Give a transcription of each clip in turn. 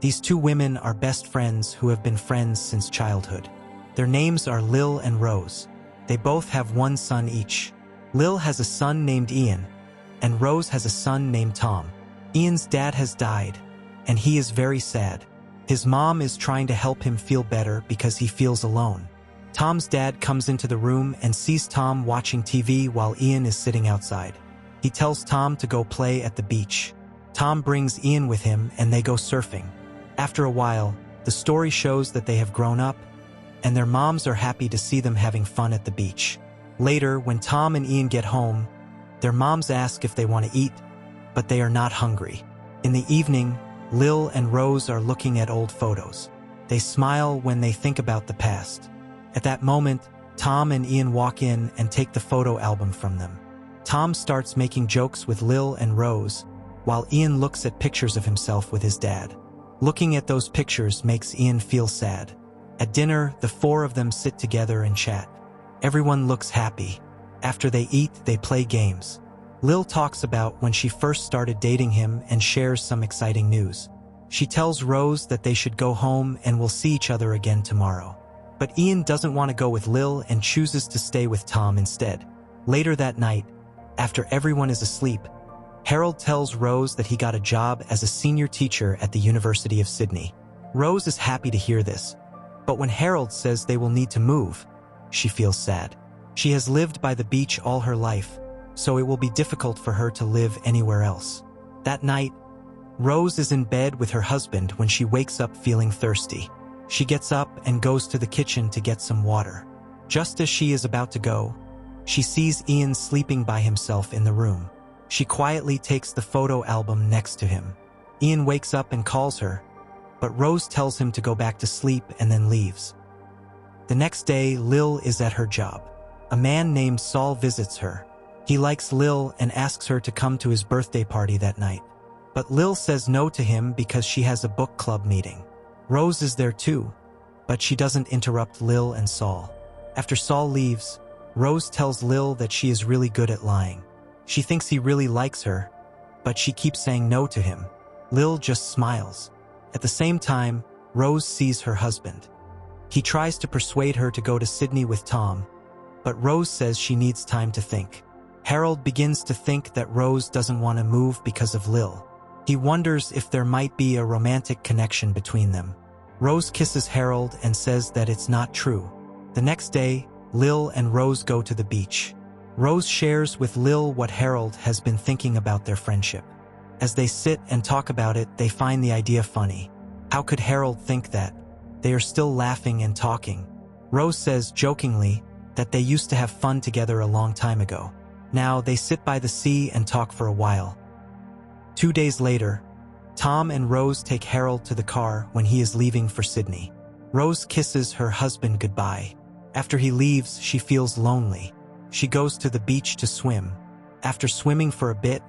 These two women are best friends who have been friends since childhood. Their names are Lil and Rose. They both have one son each. Lil has a son named Ian, and Rose has a son named Tom. Ian's dad has died, and he is very sad. His mom is trying to help him feel better because he feels alone. Tom's dad comes into the room and sees Tom watching TV while Ian is sitting outside. He tells Tom to go play at the beach. Tom brings Ian with him and they go surfing. After a while, the story shows that they have grown up, and their moms are happy to see them having fun at the beach. Later, when Tom and Ian get home, their moms ask if they want to eat, but they are not hungry. In the evening, Lil and Rose are looking at old photos. They smile when they think about the past. At that moment, Tom and Ian walk in and take the photo album from them. Tom starts making jokes with Lil and Rose, while Ian looks at pictures of himself with his dad. Looking at those pictures makes Ian feel sad. At dinner, the four of them sit together and chat. Everyone looks happy. After they eat, they play games. Lil talks about when she first started dating him and shares some exciting news. She tells Rose that they should go home and will see each other again tomorrow. But Ian doesn't want to go with Lil and chooses to stay with Tom instead. Later that night, after everyone is asleep, Harold tells Rose that he got a job as a senior teacher at the University of Sydney. Rose is happy to hear this, but when Harold says they will need to move, she feels sad. She has lived by the beach all her life, so it will be difficult for her to live anywhere else. That night, Rose is in bed with her husband when she wakes up feeling thirsty. She gets up and goes to the kitchen to get some water. Just as she is about to go, she sees Ian sleeping by himself in the room. She quietly takes the photo album next to him. Ian wakes up and calls her, but Rose tells him to go back to sleep and then leaves. The next day, Lil is at her job. A man named Saul visits her. He likes Lil and asks her to come to his birthday party that night. But Lil says no to him because she has a book club meeting. Rose is there too, but she doesn't interrupt Lil and Saul. After Saul leaves, Rose tells Lil that she is really good at lying. She thinks he really likes her, but she keeps saying no to him. Lil just smiles. At the same time, Rose sees her husband. He tries to persuade her to go to Sydney with Tom, but Rose says she needs time to think. Harold begins to think that Rose doesn't want to move because of Lil. He wonders if there might be a romantic connection between them. Rose kisses Harold and says that it's not true. The next day, Lil and Rose go to the beach. Rose shares with Lil what Harold has been thinking about their friendship. As they sit and talk about it, they find the idea funny. How could Harold think that? They are still laughing and talking. Rose says jokingly that they used to have fun together a long time ago. Now they sit by the sea and talk for a while. 2 days later, Tom and Rose take Harold to the car when he is leaving for Sydney. Rose kisses her husband goodbye. After he leaves, she feels lonely. She goes to the beach to swim. After swimming for a bit,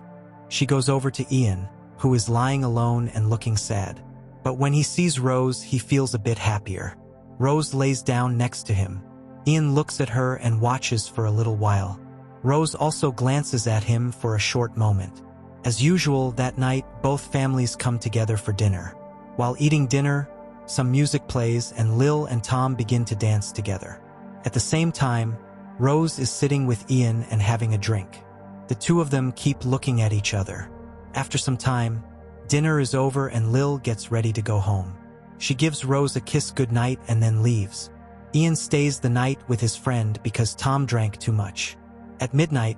she goes over to Ian, who is lying alone and looking sad. But when he sees Rose, he feels a bit happier. Rose lays down next to him. Ian looks at her and watches for a little while. Rose also glances at him for a short moment. As usual, that night, both families come together for dinner. While eating dinner, some music plays and Lil and Tom begin to dance together. At the same time, Rose is sitting with Ian and having a drink. The two of them keep looking at each other. After some time, dinner is over and Lil gets ready to go home. She gives Rose a kiss goodnight and then leaves. Ian stays the night with his friend because Tom drank too much. At midnight,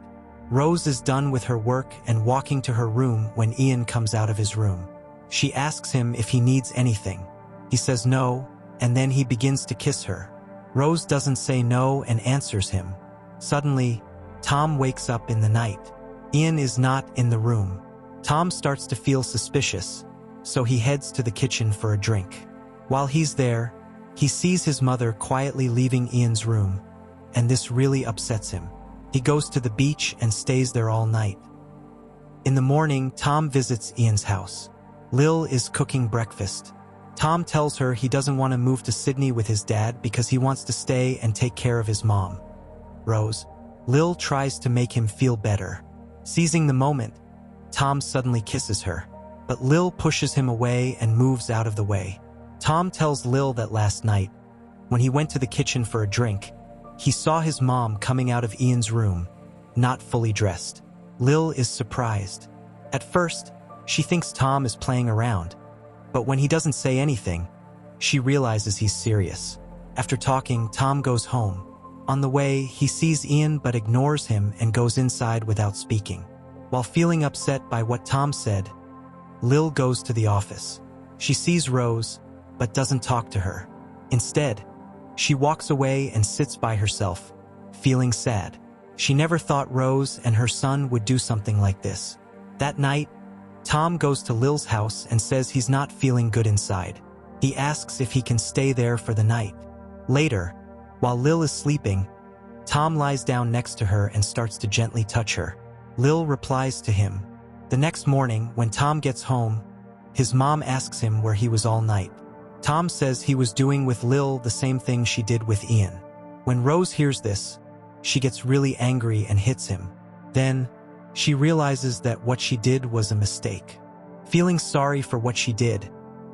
Rose is done with her work and walking to her room when Ian comes out of his room. She asks him if he needs anything. He says no, and then he begins to kiss her. Rose doesn't say no and answers him. Suddenly, Tom wakes up in the night. Ian is not in the room. Tom starts to feel suspicious, so he heads to the kitchen for a drink. While he's there, he sees his mother quietly leaving Ian's room, and this really upsets him. He goes to the beach and stays there all night. In the morning, Tom visits Ian's house. Lil is cooking breakfast. Tom tells her he doesn't want to move to Sydney with his dad because he wants to stay and take care of his mom, Rose. Lil tries to make him feel better. Seizing the moment, Tom suddenly kisses her. but Lil pushes him away and moves out of the way. Tom tells Lil that last night, when he went to the kitchen for a drink, he saw his mom coming out of Ian's room, not fully dressed. Lil is surprised. At first, she thinks Tom is playing around, but when he doesn't say anything, she realizes he's serious. After talking, Tom goes home. On the way, he sees Ian but ignores him and goes inside without speaking. While feeling upset by what Tom said, Lil goes to the office. She sees Rose, but doesn't talk to her. Instead, she walks away and sits by herself, feeling sad. She never thought Rose and her son would do something like this. That night, Tom goes to Lil's house and says he's not feeling good inside. He asks if he can stay there for the night. Later, while Lil is sleeping, Tom lies down next to her and starts to gently touch her. Lil replies to him. The next morning, when Tom gets home, his mom asks him where he was all night. Tom says he was doing with Lil the same thing she did with Ian. When Rose hears this, she gets really angry and hits him. Then, she realizes that what she did was a mistake. Feeling sorry for what she did,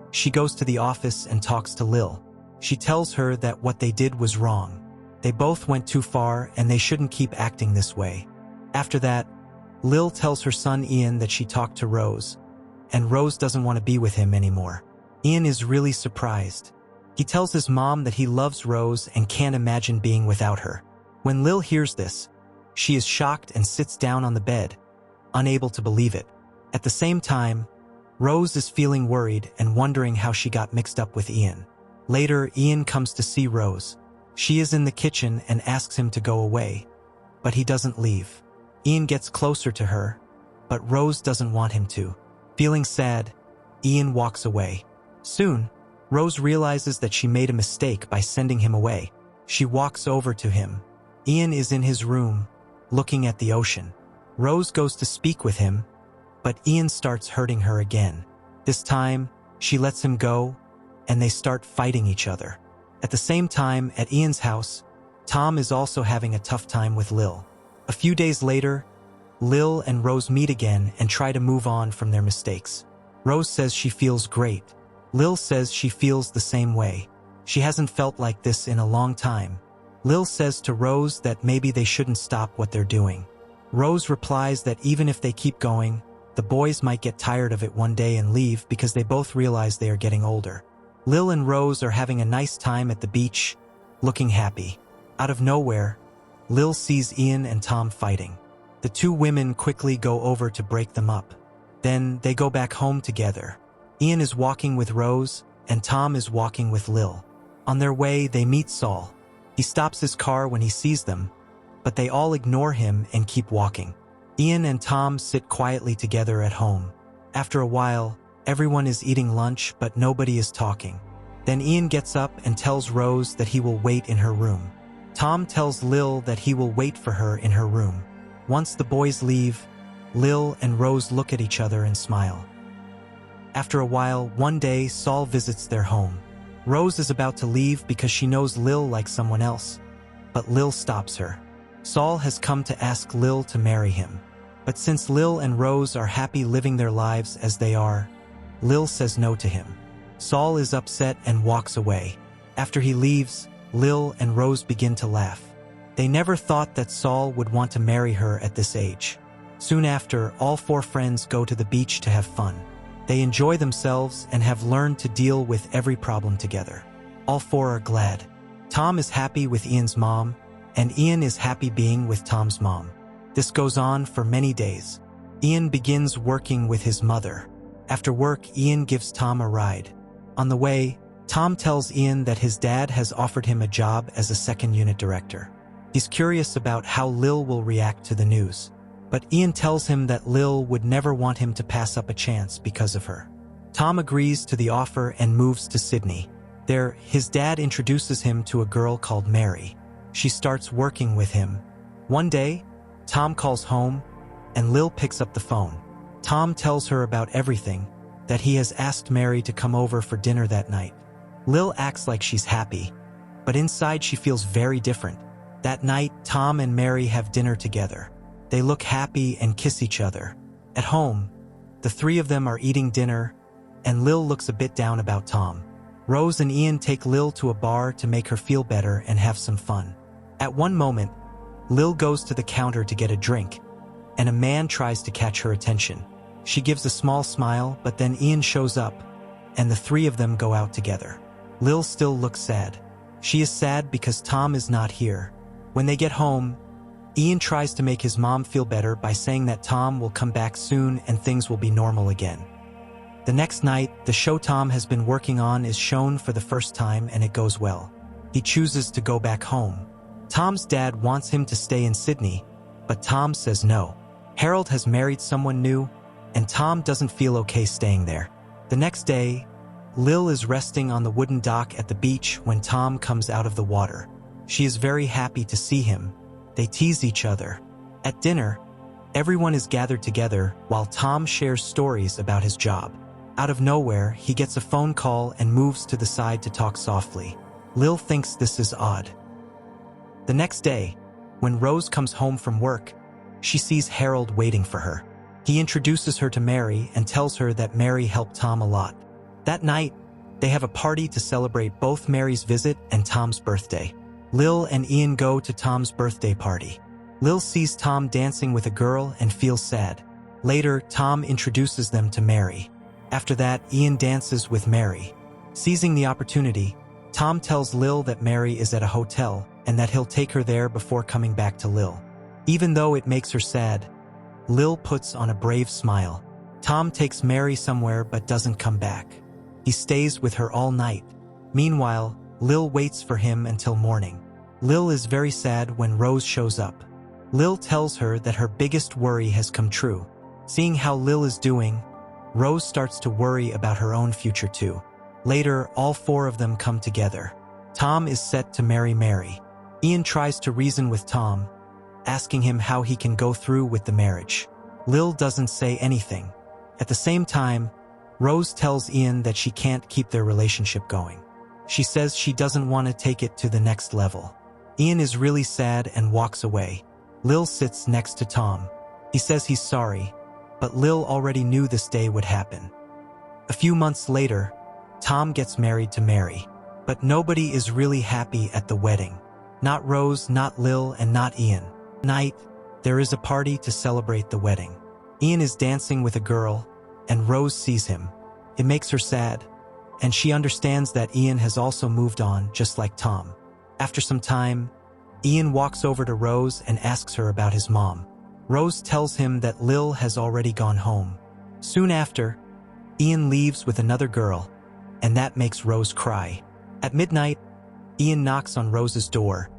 she goes to the office and talks to Lil. She tells her that what they did was wrong. They both went too far and they shouldn't keep acting this way. After that, Lil tells her son Ian that she talked to Rose, and Rose doesn't want to be with him anymore. Ian is really surprised. He tells his mom that he loves Rose and can't imagine being without her. When Lil hears this, she is shocked and sits down on the bed, unable to believe it. At the same time, Rose is feeling worried and wondering how she got mixed up with Ian. Later, Ian comes to see Rose. She is in the kitchen and asks him to go away, but he doesn't leave. Ian gets closer to her, but Rose doesn't want him to. Feeling sad, Ian walks away. Soon, Rose realizes that she made a mistake by sending him away. She walks over to him. Ian is in his room, looking at the ocean. Rose goes to speak with him, but Ian starts hurting her again. This time, she lets him go, and they start fighting each other. At the same time, at Ian's house, Tom is also having a tough time with Lil. A few days later, Lil and Rose meet again and try to move on from their mistakes. Rose says she feels great. Lil says she feels the same way. She hasn't felt like this in a long time. Lil says to Rose that maybe they shouldn't stop what they're doing. Rose replies that even if they keep going, the boys might get tired of it one day and leave because they both realize they are getting older. Lil and Rose are having a nice time at the beach, looking happy. Out of nowhere, Lil sees Ian and Tom fighting. The two women quickly go over to break them up. Then they go back home together. Ian is walking with Rose, and Tom is walking with Lil. On their way, they meet Saul. He stops his car when he sees them, but they all ignore him and keep walking. Ian and Tom sit quietly together at home. After a while, everyone is eating lunch, but nobody is talking. Then Ian gets up and tells Rose that he will wait in her room. Tom tells Lil that he will wait for her in her room. Once the boys leave, Lil and Rose look at each other and smile. After a while, one day, Saul visits their home. Rose is about to leave because she knows Lil likes someone else, but Lil stops her. Saul has come to ask Lil to marry him. But since Lil and Rose are happy living their lives as they are, Lil says no to him. Saul is upset and walks away. After he leaves, Lil and Rose begin to laugh. They never thought that Saul would want to marry her at this age. Soon after, all four friends go to the beach to have fun. They enjoy themselves and have learned to deal with every problem together. All four are glad. Tom is happy with Ian's mom, and Ian is happy being with Tom's mom. This goes on for many days. Ian begins working with his mother. After work, Ian gives Tom a ride. On the way, Tom tells Ian that his dad has offered him a job as a second unit director. He's curious about how Lil will react to the news. But Ian tells him that Lil would never want him to pass up a chance because of her. Tom agrees to the offer and moves to Sydney. There, his dad introduces him to a girl called Mary. She starts working with him. One day, Tom calls home, and Lil picks up the phone. Tom tells her about everything, that he has asked Mary to come over for dinner that night. Lil acts like she's happy, but inside she feels very different. That night, Tom and Mary have dinner together. They look happy and kiss each other. At home, the The three of them are eating dinner, and Lil looks a bit down about Tom. Rose and Ian take Lil to a bar to make her feel better and have some fun. At one moment, Lil goes to the counter to get a drink, and a man tries to catch her attention. She gives a small smile, but then Ian shows up, and the three of them go out together. Lil still looks sad. She is sad because Tom is not here. When they get home, Ian tries to make his mom feel better by saying that Tom will come back soon and things will be normal again. The next night, the show Tom has been working on is shown for the first time and it goes well. He chooses to go back home. Tom's dad wants him to stay in Sydney, but Tom says no. Harold has married someone new, and Tom doesn't feel okay staying there. The next day, Lil is resting on the wooden dock at the beach when Tom comes out of the water. She is very happy to see him. They tease each other. At dinner, everyone is gathered together while Tom shares stories about his job. Out of nowhere, he gets a phone call and moves to the side to talk softly. Lil thinks this is odd. The next day, when Rose comes home from work, she sees Harold waiting for her. He introduces her to Mary and tells her that Mary helped Tom a lot. That night, they have a party to celebrate both Mary's visit and Tom's birthday. Lil and Ian go to Tom's birthday party. Lil sees Tom dancing with a girl and feels sad. Later, Tom introduces them to Mary. After that, Ian dances with Mary. Seizing the opportunity, Tom tells Lil that Mary is at a hotel and that he'll take her there before coming back to Lil. Even though it makes her sad, Lil puts on a brave smile. Tom takes Mary somewhere but doesn't come back. He stays with her all night. Meanwhile, Lil waits for him until morning. Lil is very sad when Rose shows up. Lil tells her that her biggest worry has come true. Seeing how Lil is doing, Rose starts to worry about her own future too. Later, all four of them come together. Tom is set to marry Mary. Ian tries to reason with Tom, asking him how he can go through with the marriage. Lil doesn't say anything. At the same time, Rose tells Ian that she can't keep their relationship going. She says she doesn't want to take it to the next level. Ian is really sad and walks away. Lil sits next to Tom. He says he's sorry, but Lil already knew this day would happen. A few months later, Tom gets married to Mary, but nobody is really happy at the wedding. Not Rose, not Lil, and not Ian. Night, there is a party to celebrate the wedding. Ian is dancing with a girl, and Rose sees him. It makes her sad, and she understands that Ian has also moved on, just like Tom. After some time, Ian walks over to Rose and asks her about his mom. Rose tells him that Lil has already gone home. Soon after, Ian leaves with another girl, and that makes Rose cry. At midnight, Ian knocks on Rose's door,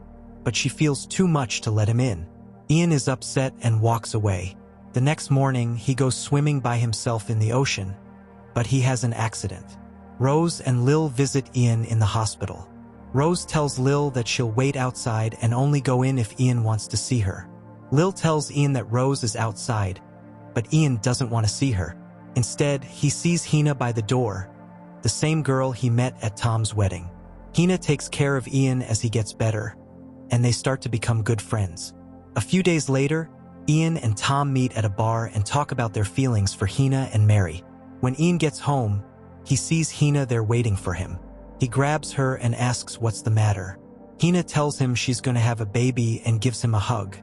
but she feels too much to let him in. Ian is upset and walks away. The next morning, he goes swimming by himself in the ocean, but he has an accident. Rose and Lil visit Ian in the hospital. Rose tells Lil that she'll wait outside and only go in if Ian wants to see her. Lil tells Ian that Rose is outside, but Ian doesn't want to see her. Instead, he sees Hina by the door, the same girl he met at Tom's wedding. Hina takes care of Ian as he gets better, and they start to become good friends. A few days later, Ian and Tom meet at a bar and talk about their feelings for Hina and Mary. When Ian gets home, he sees Hina there waiting for him. He grabs her and asks what's the matter. Hina tells him she's going to have a baby and gives him a hug.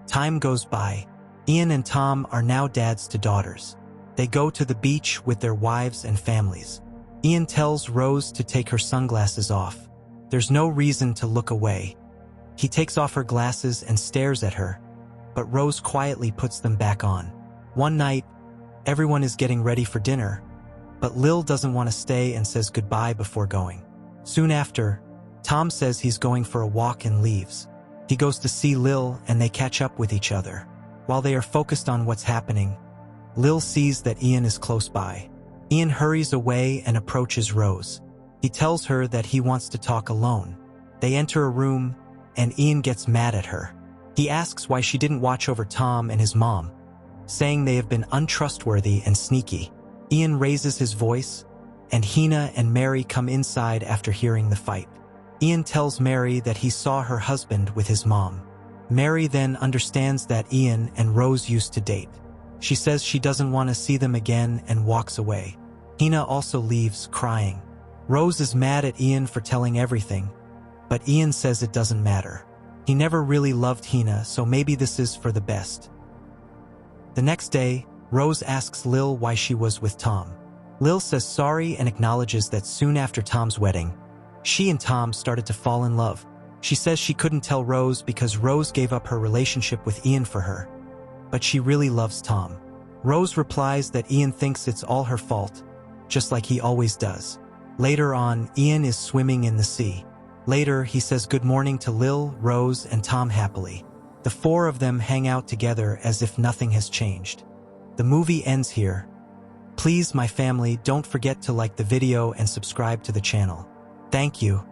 Time goes by. Ian and Tom are now dads to daughters. They go to the beach with their wives and families. Ian tells Rose to take her sunglasses off. There's no reason to look away. He takes off her glasses and stares at her, but Rose quietly puts them back on. One night, everyone is getting ready for dinner, but Lil doesn't want to stay and says goodbye before going. Soon after, Tom says he's going for a walk and leaves. He goes to see Lil and they catch up with each other. While they are focused on what's happening, Lil sees that Ian is close by. Ian hurries away and approaches Rose. He tells her that he wants to talk alone. They enter a room, and Ian gets mad at her. He asks why she didn't watch over Tom and his mom, saying they have been untrustworthy and sneaky. Ian raises his voice, and Hina and Mary come inside after hearing the fight. Ian tells Mary that he saw her husband with his mom. Mary then understands that Ian and Rose used to date. She says she doesn't want to see them again and walks away. Hina also leaves, crying. Rose is mad at Ian for telling everything, but Ian says it doesn't matter. He never really loved Hina, so maybe this is for the best. The next day, Rose asks Lil why she was with Tom. Lil says sorry and acknowledges that soon after Tom's wedding, she and Tom started to fall in love. She says she couldn't tell Rose because Rose gave up her relationship with Ian for her, but she really loves Tom. Rose replies that Ian thinks it's all her fault, just like he always does. Later on, Ian is swimming in the sea. Later, he says good morning to Lil, Rose, and Tom happily. The four of them hang out together as if nothing has changed. The movie ends here. Please, my family, don't forget to like the video and subscribe to the channel. Thank you.